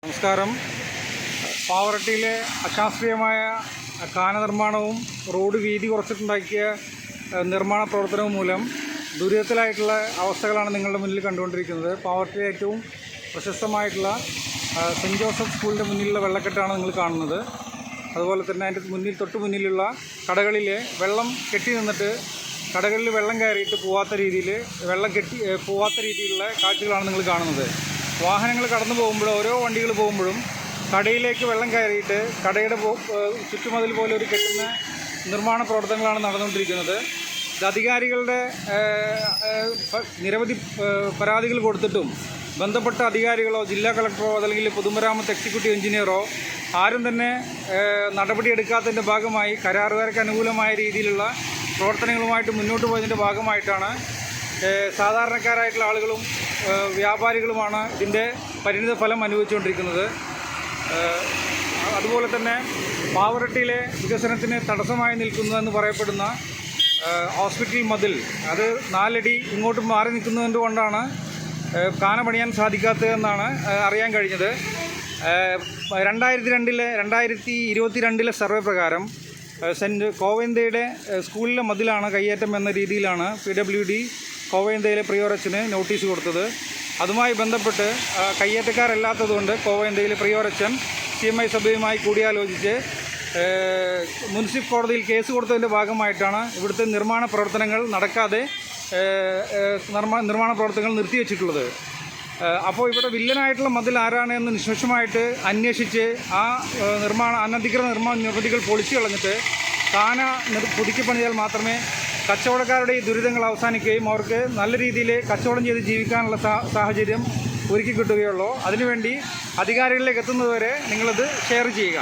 നമസ്കാരം. പാവറട്ടിയിലെ അശാസ്ത്രീയമായ കാനനിർമ്മാണവും റോഡ് വീതി കുറച്ചിട്ടുണ്ടാക്കിയ നിർമ്മാണ പ്രവർത്തനവും മൂലം ദുരിതത്തിലായിട്ടുള്ള അവസ്ഥകളാണ് നിങ്ങളുടെ മുന്നിൽ കണ്ടുകൊണ്ടിരിക്കുന്നത്. പാവറട്ടിയിലെ ഏറ്റവും പ്രശസ്തമായിട്ടുള്ള സെൻറ്റ് ജോസഫ് സ്കൂളിൻ്റെ മുന്നിലുള്ള വെള്ളക്കെട്ടാണ് നിങ്ങൾ കാണുന്നത്. അതുപോലെ തന്നെ അതിൻ്റെ തൊട്ട് മുന്നിലുള്ള കടകളിൽ വെള്ളം കെട്ടി നിന്നിട്ട് കടകളിൽ വെള്ളം കയറിയിട്ട് പോവാത്ത രീതിയിലുള്ള കാഴ്ചകളാണ് നിങ്ങൾ കാണുന്നത്. വാഹനങ്ങൾ കടന്നു പോകുമ്പോഴും ഓരോ വണ്ടികൾ പോകുമ്പോഴും കടയിലേക്ക് വെള്ളം കയറിയിട്ട് കടയുടെ ചുറ്റുമതിൽ പോലെ ഒരു കെട്ടുന്ന നിർമ്മാണ പ്രവർത്തനങ്ങളാണ് നടന്നുകൊണ്ടിരിക്കുന്നത്. ഇത് അധികാരികളുടെ നിരവധി പരാതികൾ കൊടുത്തിട്ടും ബന്ധപ്പെട്ട അധികാരികളോ ജില്ലാ കളക്ടറോ അല്ലെങ്കിൽ പൊതുമരാമത്ത് എക്സിക്യൂട്ടീവ് എഞ്ചിനീയറോ ആരും തന്നെ നടപടിയെടുക്കാത്തതിൻ്റെ ഭാഗമായി കരാറുകാർക്ക് അനുകൂലമായ രീതിയിലുള്ള പ്രവർത്തനങ്ങളുമായിട്ട് മുന്നോട്ട് പോയതിൻ്റെ ഭാഗമായിട്ടാണ് സാധാരണക്കാരായിട്ടുള്ള ആളുകളും വ്യാപാരികളുമാണ് ഇതിൻ്റെ പരിണിത ഫലം അനുഭവിച്ചുകൊണ്ടിരിക്കുന്നത്. അതുപോലെ തന്നെ പാവറട്ടിയിലെ വികസനത്തിന് തടസ്സമായി നിൽക്കുന്നതെന്ന് പറയപ്പെടുന്ന ഹോസ്പിറ്റൽ മതിൽ അത് 4 അടി ഇങ്ങോട്ട് മാറി നിൽക്കുന്നതുകൊണ്ട് കൊണ്ടാണ് കാന പണിയാൻ സാധിക്കാത്തതെന്നാണ് അറിയാൻ കഴിഞ്ഞത്. 2022 സർവേ പ്രകാരം കോവയന്തയുടെ സ്കൂളിലെ മതിലാണ് കയ്യേറ്റം എന്ന രീതിയിലാണ് PWD കോവയന്തയിലെ പ്രിയോറച്ചന് നോട്ടീസ് കൊടുത്തത്. അതുമായി ബന്ധപ്പെട്ട് കയ്യേറ്റക്കാരല്ലാത്തതുകൊണ്ട് കോവയന്തയിലെ പ്രിയോറച്ചൻ CMI സഭയുമായി കൂടിയാലോചിച്ച് മുനിസിപ്പൽ കോടതിയിൽ കേസ് കൊടുത്തതിൻ്റെ ഭാഗമായിട്ടാണ് ഇവിടുത്തെ നിർമ്മാണ പ്രവർത്തനങ്ങൾ നടക്കാതെ നിർമ്മാണ പ്രവർത്തനങ്ങൾ നിർത്തിവെച്ചിട്ടുള്ളത്. അപ്പോൾ ഇവിടെ വില്ലനായിട്ടുള്ള മതിൽ ആരാണ് എന്ന് നിഷ്പക്ഷമായിട്ട് അന്വേഷിച്ച് ആ അനധികൃത നിർമ്മിതികൾ പൊളിച്ചു കളഞ്ഞിട്ട് കാന പുതുക്കി പണിയാൽ മാത്രമേ കച്ചവടക്കാരുടെ ഈ ദുരിതങ്ങൾ അവസാനിക്കുകയും അവർക്ക് നല്ല രീതിയിൽ കച്ചവടം ചെയ്ത് ജീവിക്കാനുള്ള സാഹചര്യം ഒരുക്കി കിട്ടുകയുള്ളൂ. അതിനുവേണ്ടി അധികാരികളിലേക്ക് എത്തുന്നതുവരെ നിങ്ങളിത് ഷെയർ ചെയ്യുക.